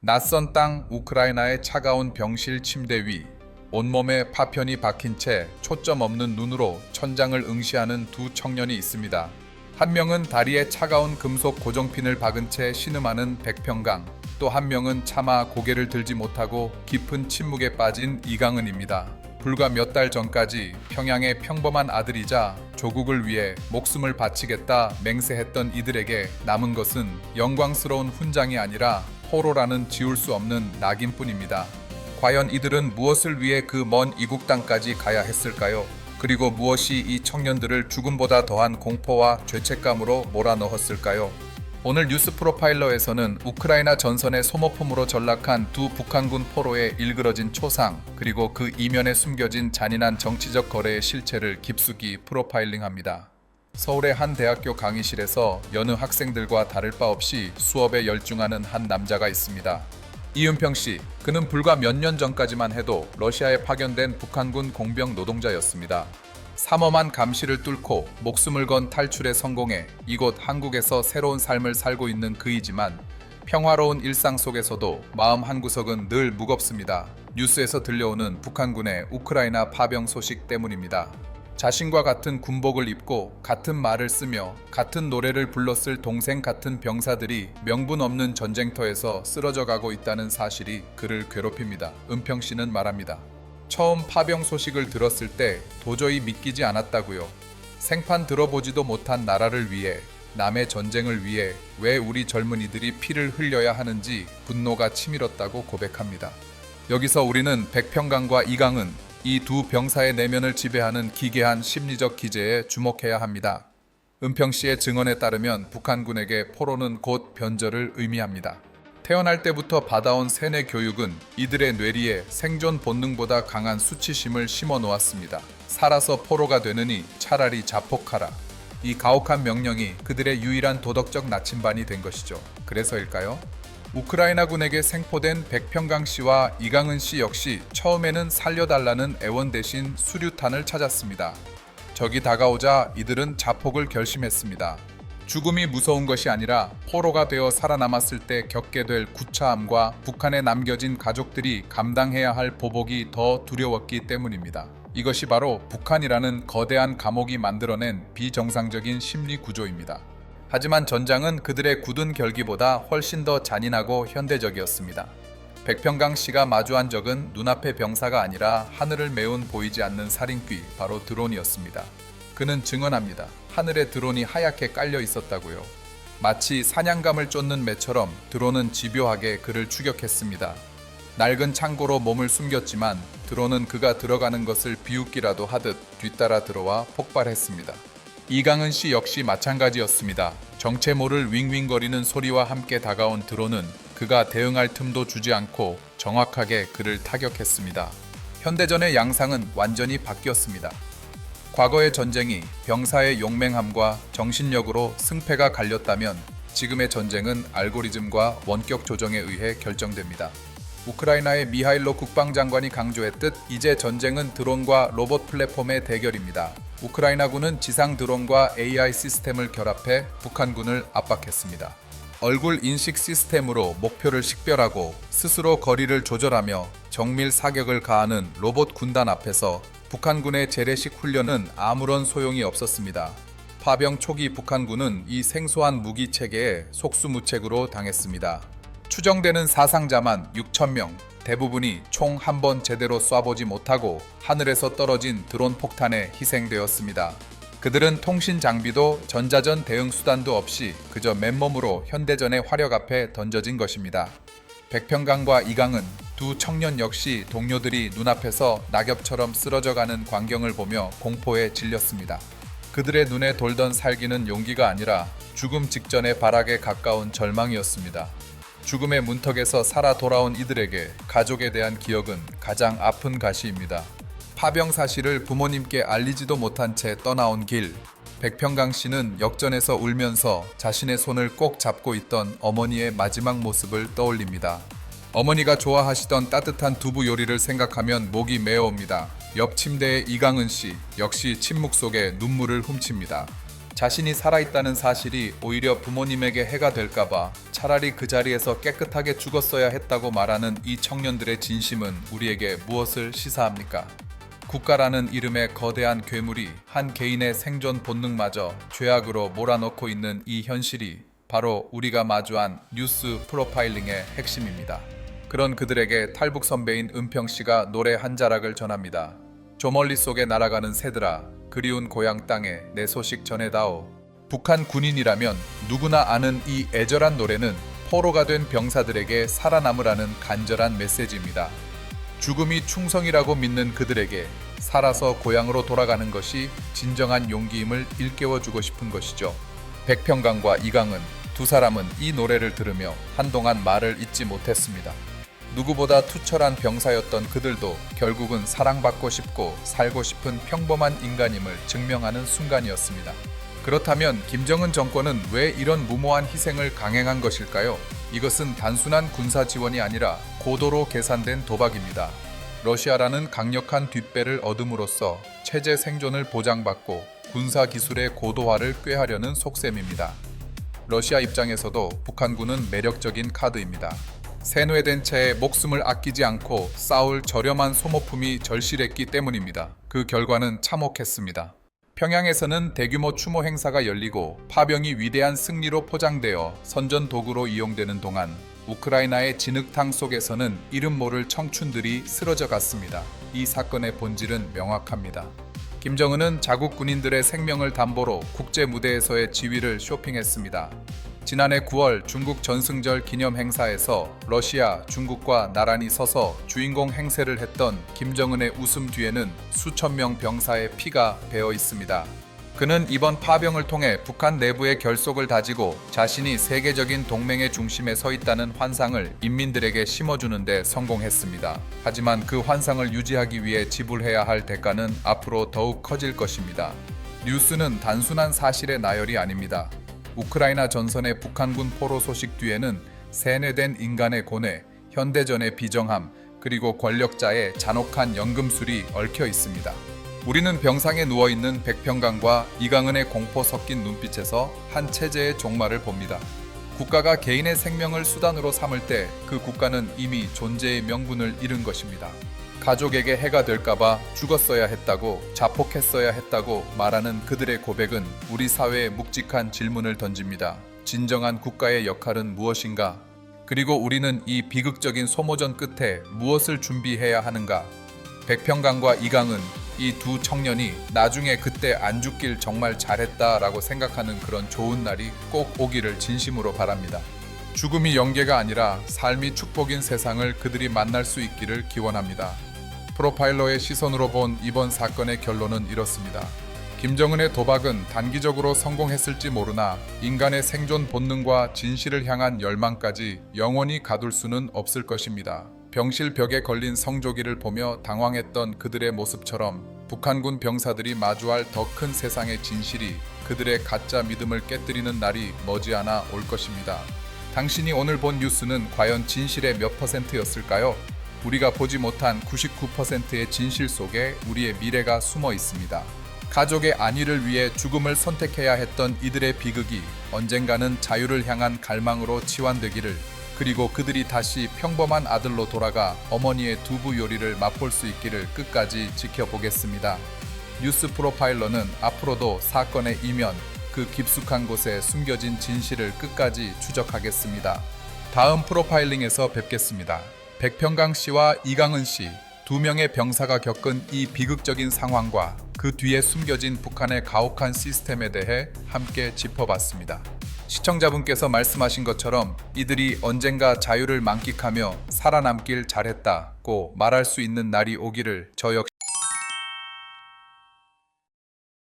낯선 땅 우크라이나의 차가운 병실 침대 위, 온몸에 파편이 박힌 채 초점 없는 눈으로 천장을 응시하는 두 청년이 있습니다. 한 명은 다리에 차가운 금속 고정핀을 박은 채 신음하는 백평강, 또 한 명은 차마 고개를 들지 못하고 깊은 침묵에 빠진 이강은입니다. 불과 몇 달 전까지 평양의 평범한 아들이자 조국을 위해 목숨을 바치겠다 맹세했던 이들에게 남은 것은 영광스러운 훈장이 아니라 포로라는 지울 수 없는 낙인뿐입니다. 과연 이들은 무엇을 위해 그 먼 이국 땅까지 가야 했을까요? 그리고 무엇이 이 청년들을 죽음보다 더한 공포와 죄책감으로 몰아넣었을까요? 오늘 뉴스 프로파일러에서는 우크라이나 전선의 소모품으로 전락한 두 북한군 포로의 일그러진 초상, 그리고 그 이면에 숨겨진 잔인한 정치적 거래의 실체를 깊숙이 프로파일링합니다. 서울의 한 대학교 강의실에서 여느 학생들과 다를 바 없이 수업에 열중하는 한 남자가 있습니다. 이은평 씨, 그는 불과 몇 년 전까지만 해도 러시아에 파견된 북한군 공병 노동자였습니다. 삼엄한 감시를 뚫고 목숨을 건 탈출에 성공해 이곳 한국에서 새로운 삶을 살고 있는 그이지만 평화로운 일상 속에서도 마음 한구석은 늘 무겁습니다. 뉴스에서 들려오는 북한군의 우크라이나 파병 소식 때문입니다. 자신과 같은 군복을 입고 같은 말을 쓰며 같은 노래를 불렀을 동생 같은 병사들이 명분 없는 전쟁터에서 쓰러져 가고 있다는 사실이 그를 괴롭힙니다. 은평 씨는 말합니다. 처음 파병 소식을 들었을 때 도저히 믿기지 않았다고요. 생판 들어보지도 못한 나라를 위해, 남의 전쟁을 위해 왜 우리 젊은이들이 피를 흘려야 하는지 분노가 치밀었다고 고백합니다. 여기서 우리는 백평강과 이강은, 이 두 병사의 내면을 지배하는 기괴한 심리적 기제에 주목해야 합니다. 은평 씨의 증언에 따르면 북한군에게 포로는 곧 변절을 의미합니다. 태어날 때부터 받아온 세뇌 교육은 이들의 뇌리에 생존 본능보다 강한 수치심을 심어 놓았습니다. 살아서 포로가 되느니 차라리 자폭하라. 이 가혹한 명령이 그들의 유일한 도덕적 나침반이 된 것이죠. 그래서일까요? 우크라이나군에게 생포된 백평강 씨와 이강은 씨 역시 처음에는 살려달라는 애원 대신 수류탄을 찾았습니다. 적이 다가오자 이들은 자폭을 결심했습니다. 죽음이 무서운 것이 아니라 포로가 되어 살아남았을 때 겪게 될 구차함과 북한에 남겨진 가족들이 감당해야 할 보복이 더 두려웠기 때문입니다. 이것이 바로 북한이라는 거대한 감옥이 만들어낸 비정상적인 심리 구조입니다. 하지만 전장은 그들의 굳은 결기보다 훨씬 더 잔인하고 현대적이었습니다. 백평강 씨가 마주한 적은 눈앞의 병사가 아니라 하늘을 메운 보이지 않는 살인귀, 바로 드론이었습니다. 그는 증언합니다. 하늘에 드론이 하얗게 깔려 있었다고요. 마치 사냥감을 쫓는 매처럼 드론은 집요하게 그를 추격했습니다. 낡은 창고로 몸을 숨겼지만 드론은 그가 들어가는 것을 비웃기라도 하듯 뒤따라 들어와 폭발했습니다. 이강은 씨 역시 마찬가지였습니다. 정체 모를 윙윙거리는 소리와 함께 다가온 드론은 그가 대응할 틈도 주지 않고 정확하게 그를 타격했습니다. 현대전의 양상은 완전히 바뀌었습니다. 과거의 전쟁이 병사의 용맹함과 정신력으로 승패가 갈렸다면 지금의 전쟁은 알고리즘과 원격 조정에 의해 결정됩니다. 우크라이나의 미하일로 국방장관이 강조했듯 이제 전쟁은 드론과 로봇 플랫폼의 대결입니다. 우크라이나군은 지상 드론과 AI 시스템을 결합해 북한군을 압박했습니다. 얼굴 인식 시스템으로 목표를 식별하고 스스로 거리를 조절하며 정밀 사격을 가하는 로봇 군단 앞에서 북한군의 재래식 훈련은 아무런 소용이 없었습니다. 파병 초기 북한군은 이 생소한 무기 체계에 속수무책으로 당했습니다. 추정되는 사상자만 6,000명, 대부분이 총 한 번 제대로 쏴보지 못하고 하늘에서 떨어진 드론 폭탄에 희생되었습니다. 그들은 통신 장비도 전자전 대응 수단도 없이 그저 맨몸으로 현대전의 화력 앞에 던져진 것입니다. 백평강과 이강은, 두 청년 역시 동료들이 눈앞에서 낙엽처럼 쓰러져가는 광경을 보며 공포에 질렸습니다. 그들의 눈에 돌던 살기는 용기가 아니라 죽음 직전의 발악에 가까운 절망이었습니다. 죽음의 문턱에서 살아 돌아온 이들에게 가족에 대한 기억은 가장 아픈 가시입니다. 파병 사실을 부모님께 알리지도 못한 채 떠나온 길, 백평강 씨는 역전에서 울면서 자신의 손을 꼭 잡고 있던 어머니의 마지막 모습을 떠올립니다. 어머니가 좋아하시던 따뜻한 두부 요리를 생각하면 목이 메어옵니다. 옆 침대의 이강은 씨 역시 침묵 속에 눈물을 훔칩니다. 자신이 살아있다는 사실이 오히려 부모님에게 해가 될까봐 차라리 그 자리에서 깨끗하게 죽었어야 했다고 말하는 이 청년들의 진심은 우리에게 무엇을 시사합니까? 국가라는 이름의 거대한 괴물이 한 개인의 생존 본능마저 죄악으로 몰아넣고 있는 이 현실이 바로 우리가 마주한 뉴스 프로파일링의 핵심입니다. 그런 그들에게 탈북 선배인 은평씨가 노래 한 자락을 전합니다. 저 멀리 속에 날아가는 새들아, 그리운 고향 땅에 내 소식 전해다오. 북한 군인이라면 누구나 아는 이 애절한 노래는 포로가 된 병사들에게 살아남으라는 간절한 메시지입니다. 죽음이 충성이라고 믿는 그들에게 살아서 고향으로 돌아가는 것이 진정한 용기임을 일깨워주고 싶은 것이죠. 백평강과 이강은 두 사람은 이 노래를 들으며 한동안 말을 잇지 못했습니다. 누구보다 투철한 병사였던 그들도 결국은 사랑받고 싶고 살고 싶은 평범한 인간임을 증명하는 순간이었습니다. 그렇다면 김정은 정권은 왜 이런 무모한 희생을 강행한 것일까요? 이것은 단순한 군사 지원이 아니라 고도로 계산된 도박입니다. 러시아라는 강력한 뒷배를 얻음으로써 체제 생존을 보장받고 군사 기술의 고도화를 꾀하려는 속셈입니다. 러시아 입장에서도 북한군은 매력적인 카드입니다. 세뇌된 채에 목숨을 아끼지 않고 싸울 저렴한 소모품이 절실했기 때문입니다. 그 결과는 참혹했습니다. 평양에서는 대규모 추모 행사가 열리고 파병이 위대한 승리로 포장되어 선전 도구로 이용되는 동안 우크라이나의 진흙탕 속에서는 이름 모를 청춘들이 쓰러져 갔습니다. 이 사건의 본질은 명확합니다. 김정은은 자국 군인들의 생명을 담보로 국제 무대에서의 지위를 쇼핑했습니다. 지난해 9월 중국 전승절 기념 행사에서 러시아, 중국과 나란히 서서 주인공 행세를 했던 김정은의 웃음 뒤에는 수천 명 병사의 피가 배어 있습니다. 그는 이번 파병을 통해 북한 내부의 결속을 다지고 자신이 세계적인 동맹의 중심에 서 있다는 환상을 인민들에게 심어주는 데 성공했습니다. 하지만 그 환상을 유지하기 위해 지불해야 할 대가는 앞으로 더욱 커질 것입니다. 뉴스는 단순한 사실의 나열이 아닙니다. 우크라이나 전선의 북한군 포로 소식 뒤에는 세뇌된 인간의 고뇌, 현대전의 비정함, 그리고 권력자의 잔혹한 연금술이 얽혀 있습니다. 우리는 병상에 누워있는 백평강과 이강은의 공포 섞인 눈빛에서 한 체제의 종말을 봅니다. 국가가 개인의 생명을 수단으로 삼을 때 그 국가는 이미 존재의 명분을 잃은 것입니다. 가족에게 해가 될까봐 죽었어야 했다고, 자폭했어야 했다고 말하는 그들의 고백은 우리 사회에 묵직한 질문을 던집니다. 진정한 국가의 역할은 무엇인가? 그리고 우리는 이 비극적인 소모전 끝에 무엇을 준비해야 하는가? 백평강과 이강은 이 두 청년이 나중에 그때 안 죽길 정말 잘했다라고 생각하는 그런 좋은 날이 꼭 오기를 진심으로 바랍니다. 죽음이 연계가 아니라 삶이 축복인 세상을 그들이 만날 수 있기를 기원합니다. 프로파일러의 시선으로 본 이번 사건의 결론은 이렇습니다. 김정은의 도박은 단기적으로 성공했을지 모르나 인간의 생존 본능과 진실을 향한 열망까지 영원히 가둘 수는 없을 것입니다. 병실 벽에 걸린 성조기를 보며 당황했던 그들의 모습처럼 북한군 병사들이 마주할 더 큰 세상의 진실이 그들의 가짜 믿음을 깨뜨리는 날이 머지않아 올 것입니다. 당신이 오늘 본 뉴스는 과연 진실의 몇 %였을까요? 우리가 보지 못한 99%의 진실 속에 우리의 미래가 숨어 있습니다. 가족의 안위를 위해 죽음을 선택해야 했던 이들의 비극이 언젠가는 자유를 향한 갈망으로 치환되기를, 그리고 그들이 다시 평범한 아들로 돌아가 어머니의 두부 요리를 맛볼 수 있기를 끝까지 지켜보겠습니다. 뉴스 프로파일러는 앞으로도 사건의 이면, 그 깊숙한 곳에 숨겨진 진실을 끝까지 추적하겠습니다. 다음 프로파일링에서 뵙겠습니다. 백평강 씨와 이강은 씨, 두 명의 병사가 겪은 이 비극적인 상황과 그 뒤에 숨겨진 북한의 가혹한 시스템에 대해 함께 짚어봤습니다. 시청자분께서 말씀하신 것처럼 이들이 언젠가 자유를 만끽하며 살아남길 잘했다고 말할 수 있는 날이 오기를 저 역시